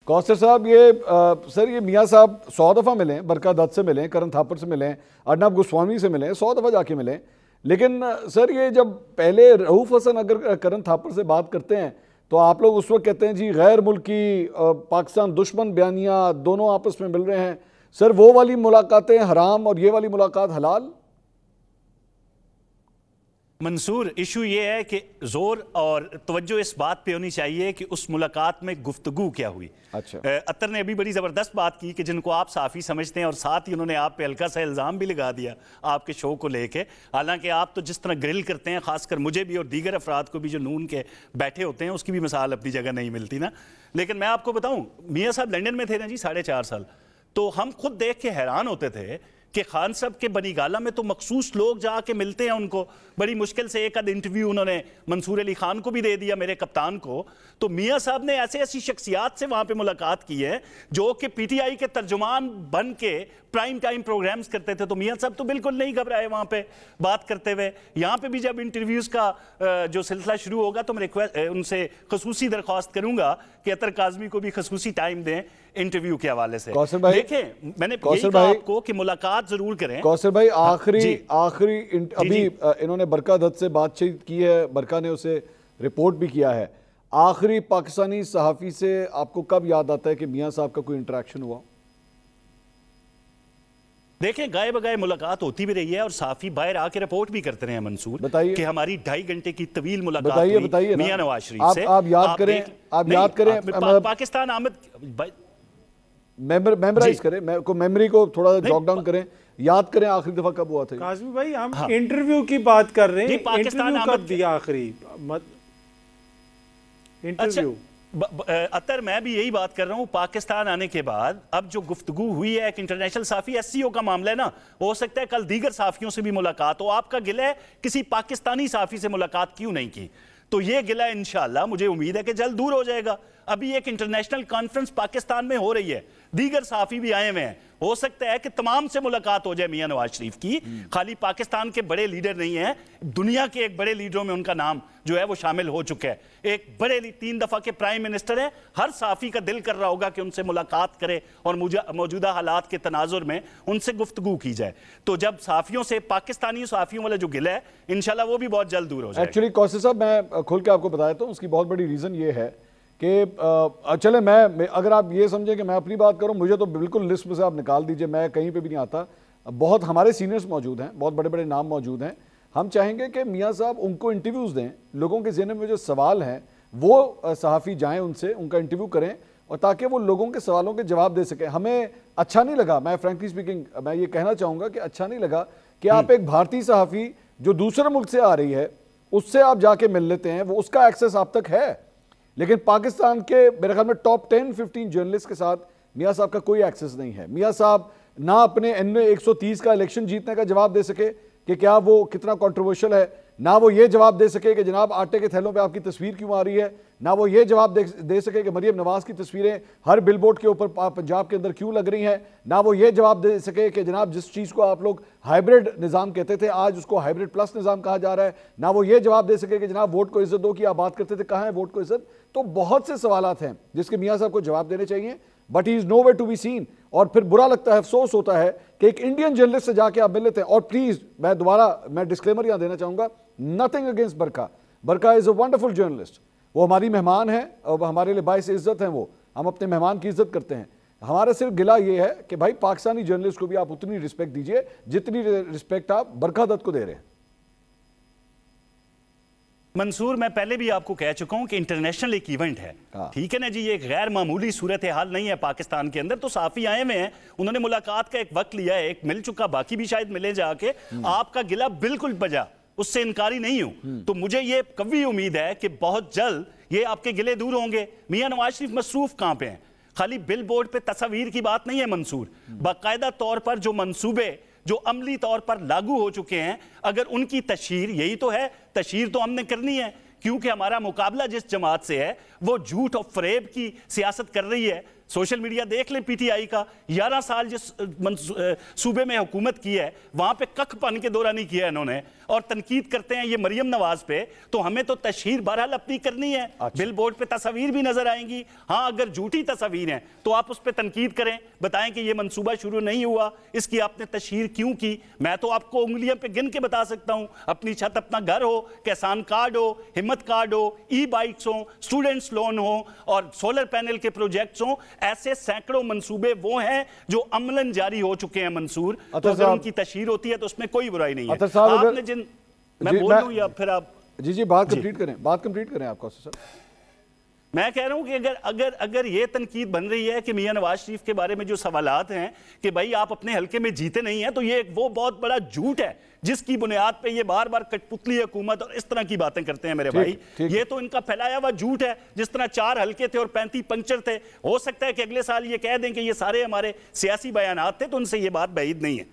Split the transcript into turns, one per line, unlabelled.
کوثر صاحب سر یہ میاں صاحب 100 دفعہ ملیں، برکا دت سے ملیں، کرن تھاپر سے ملیں، ارنب گوسوامی سے ملیں، 100 دفعہ جا کے ملیں، لیکن سر یہ جب پہلے رؤوف حسن اگر کرن تھاپر سے بات کرتے ہیں تو آپ لوگ اس وقت کہتے ہیں جی غیر ملکی پاکستان دشمن بیانیہ دونوں آپس میں مل رہے ہیں. سر وہ والی ملاقاتیں حرام اور یہ والی ملاقات حلال؟
منصور، ایشو یہ ہے کہ زور اور توجہ اس بات پہ ہونی چاہیے کہ اس ملاقات میں گفتگو کیا ہوئی.
اچھا،
عطر نے ابھی بڑی زبردست بات کی کہ جن کو آپ صحافی سمجھتے ہیں اور ساتھ ہی انہوں نے آپ پہ ہلکا سا الزام بھی لگا دیا آپ کے شو کو لے کے، حالانکہ آپ تو جس طرح گرل کرتے ہیں، خاص کر مجھے بھی اور دیگر افراد کو بھی جو نون کے بیٹھے ہوتے ہیں، اس کی بھی مثال اپنی جگہ نہیں ملتی نا. لیکن میں آپ کو بتاؤں، میاں صاحب لنڈن میں تھے نا جی 4.5 سال، تو ہم خود دیکھ کے حیران ہوتے تھے کہ خان صاحب کے بنی گالہ میں تو مخصوص لوگ جا کے ملتے ہیں ان کو، بڑی مشکل سے ایک انٹرویو انہوں نے منصور علی خان کو بھی دے دیا، میرے کپتان کو. تو میاں صاحب نے ایسی شخصیات سے وہاں پہ ملاقات کی ہے جو کہ پی ٹی آئی کے ترجمان بن کے پرائم ٹائم پروگرامز کرتے تھے. تو میاں صاحب تو بالکل نہیں گھبرائے وہاں پہ بات کرتے ہوئے. یہاں پہ بھی جب انٹرویوز کا جو سلسلہ شروع ہوگا تو میں ان سے خصوصی درخواست کروں گا کہ عطر کاظمی کو بھی خصوصی ٹائم دیں انٹرویو کے حوالے سے. دیکھیں، میں نے یہی کہا آپ کو کہ ملاقات ضرور کریں.
کوثر بھائی آخری ابھی انہوں نے برکا دت سے بات چیت کی ہے، برکا نے اسے رپورٹ بھی کیا ہے. آخری پاکستانی صحافی سے آپ کو کب یاد آتا ہے کہ میاں صاحب کا کوئی انٹریکشن ہوا؟
دیکھیں، گائے بگائے ملاقات ہوتی بھی رہی ہے اور صحافی باہر آ کے رپورٹ بھی کرتے رہے ہیں منصور، کہ ہماری 2.5 گھنٹے کی طویل ملاقات ہوئی میاں نواز شریف سے.
آپ یاد کریں
پاکستان آمد
میمورائز کریں، میموری کو تھوڑا جاگ ڈاؤن کریں، یاد کریں آخری دفعہ کب ہوا تھا.
کاظمی بھائی ہم انٹرویو کی بات کر رہے ہیں،
پاکستان
کب دیا آخری انٹرویو؟
عطر میں بھی یہی بات کر رہا ہوں، پاکستان آنے کے بعد اب جو گفتگو ہوئی ہے ایک انٹرنیشنل صحافی ایس سی او کا معاملہ ہے نا، ہو سکتا ہے کل دیگر صحافیوں سے بھی ملاقات ہو. آپ کا گلہ ہے کسی پاکستانی صحافی سے ملاقات کیوں نہیں کی؟ تو یہ گلہ انشاءاللہ مجھے امید ہے کہ جلد دور ہو جائے گا. ابھی ایک انٹرنیشنل کانفرنس پاکستان میں ہو رہی ہے، دیگر صحافی بھی آئے ہوئے ہیں، ہو سکتا ہے کہ تمام سے ملاقات ہو جائے میاں نواز شریف کی. خالی پاکستان کے بڑے لیڈر نہیں ہیں، دنیا کے ایک بڑے لیڈروں میں ان کا نام جو ہے وہ شامل ہو چکا ہے. ایک بڑے 3 دفعہ کے پرائم منسٹر ہیں. ہر صحافی کا دل کر رہا ہوگا کہ ان سے ملاقات کرے اور موجودہ حالات کے تناظر میں ان سے گفتگو کی جائے. تو جب صحافیوں سے پاکستانی صحافیوں والا جو گلہ ہے انشاءاللہ وہ بھی بہت جلد دور ہو جائے.
ایکچولی کوثر صاحب میں کھل کے آپ کو بتایا تو اس کی بہت بڑی ریزن یہ ہے کہ چلے میں اگر آپ یہ سمجھیں کہ میں اپنی بات کروں، مجھے تو بالکل لسٹ میں سے آپ نکال دیجئے، میں کہیں پہ بھی نہیں آتا. بہت ہمارے سینئرز موجود ہیں، بہت بڑے بڑے نام موجود ہیں. ہم چاہیں گے کہ میاں صاحب ان کو انٹرویوز دیں، لوگوں کے ذہن میں جو سوال ہیں وہ صحافی جائیں ان سے ان کا انٹرویو کریں اور تاکہ وہ لوگوں کے سوالوں کے جواب دے سکیں. ہمیں اچھا نہیں لگا، میں فرینکلی سپیکنگ میں یہ کہنا چاہوں گا کہ اچھا نہیں لگا کہ آپ ایک بھارتی صحافی جو دوسرے ملک سے آ رہی ہے اس سے آپ جا کے مل لیتے ہیں، وہ اس کا ایکسس آپ تک ہے، لیکن پاکستان کے میرے خیال میں ٹاپ 10-15 جرنلسٹ کے ساتھ میاں صاحب کا کوئی ایکسس نہیں ہے. میاں صاحب نہ اپنے NA-130 کا الیکشن جیتنے کا جواب دے سکے کہ کیا وہ کتنا کنٹروورشل ہے، نہ وہ یہ جواب دے سکے کہ جناب آٹے کے تھیلوں پہ آپ کی تصویر کیوں آ رہی ہے، نہ وہ یہ جواب دے سکے کہ مریم نواز کی تصویریں ہر بل بورڈ کے اوپر پنجاب کے اندر کیوں لگ رہی ہیں، نہ وہ یہ جواب دے سکے کہ جناب جس چیز کو آپ لوگ ہائبرڈ نظام کہتے تھے آج اس کو ہائبرڈ پلس نظام کہا جا رہا ہے، نہ وہ یہ جواب دے سکے کہ جناب ووٹ کو عزت دو کی آپ بات کرتے تھے، کہاں ہے ووٹ کو عزت. تو بہت سے سوالات ہیں جس کے میاں صاحب کو جواب دینے چاہیے، but he is nowhere to be seen. اور پھر برا لگتا ہے، افسوس ہوتا ہے کہ ایک انڈین جرنلسٹ سے جا کے آپ مل لیتے ہیں. اور پلیز میں دوبارہ ڈسکلیمر یہاں دینا چاہوں گا، nothing against Barkha. Barkha is a wonderful journalist, وہ ہماری مہمان ہیں اور ہمارے لیے باعث عزت ہیں، وہ ہم اپنے مہمان کی عزت کرتے ہیں. ہمارا صرف گلہ یہ ہے کہ بھائی پاکستانی جرنلسٹ کو بھی آپ اتنی رسپیکٹ دیجئے جتنی رسپیکٹ آپ برکا دت کو دے رہے ہیں.
منصور، میں پہلے بھی آپ کو کہہ چکا ہوں کہ انٹرنیشنل ایک ایونٹ ہے، ٹھیک ہے نا جی، یہ ایک غیر معمولی صورتحال نہیں ہے پاکستان کے اندر. تو صحافی آئے ہوئے ہیں، انہوں نے ملاقات کا ایک وقت لیا ہے، ایک مل چکا، باقی بھی شاید ملے جا کے. آپ کا گلہ بالکل بجا، اس سے انکاری نہیں ہوں. تو مجھے یہ قوی امید ہے کہ بہت جلد یہ آپ کے گلے دور ہوں گے. میاں نواز شریف مصروف کہاں پہ ہیں؟ خالی بل بورڈ پہ تصاویر کی بات نہیں ہے منصور، باقاعدہ طور پر جو منصوبے جو عملی طور پر لاگو ہو چکے ہیں، اگر ان کی تشہیر، یہی تو ہے تشہیر تو ہم نے کرنی ہے، کیونکہ ہمارا مقابلہ جس جماعت سے ہے وہ جھوٹ اور فریب کی سیاست کر رہی ہے. سوشل میڈیا دیکھ لیں پی ٹی آئی کا 11 سال جس صوبے میں حکومت کی ہے وہاں پہ ککھ پن کے دورہ نہیں کیا انہوں نے، اور تنقید کرتے ہیں یہ مریم نواز پہ، تو ہمیں تو تشہیر بہرحال اپنی کرنی ہے۔ بل بورڈ پہ تصاویر بھی نظر آئیں گی، ہاں اگر جھوٹی تصاویر ہیں تو آپ اس پہ تنقید کریں، بتائیں کہ یہ منصوبہ شروع نہیں ہوا، اس کی آپ نے تشہیر کیوں کی۔ میں تو آپ کو انگلیاں پہ گن کے بتا سکتا ہوں، اپنی چھت اپنا گھر ہو، کسان کارڈ ہو، ہمت کارڈ ہو، ای بائکس ہوں، سٹوڈنٹس لون ہو، اور سولر پینل کے پروجیکٹس ہوں، ایسے سینکڑوں منصوبے وہ ہیں جو عملاً جاری ہو چکے ہیں منصور، تو اگر ان کی تشہیر ہوتی ہے تو اس میں کوئی برائی نہیں ہے۔ آپ نے جن میں بول دوں یا پھر آپ
جی بات کمپلیٹ کریں آپ کا سر۔
میں کہہ رہا ہوں کہ اگر یہ تنقید بن رہی ہے کہ میاں نواز شریف کے بارے میں جو سوالات ہیں کہ بھائی آپ اپنے حلقے میں جیتے نہیں ہیں، تو یہ وہ بہت بڑا جھوٹ ہے جس کی بنیاد پہ یہ بار بار کٹ پتلی حکومت اور اس طرح کی باتیں کرتے ہیں میرے بھائی۔ یہ تو ان کا پھیلایا ہوا جھوٹ ہے، جس طرح 4 حلقے تھے اور 35 پنکچر تھے، ہو سکتا ہے کہ اگلے سال یہ کہہ دیں کہ یہ سارے ہمارے سیاسی بیانات تھے، تو ان سے یہ بات بعید نہیں ہے۔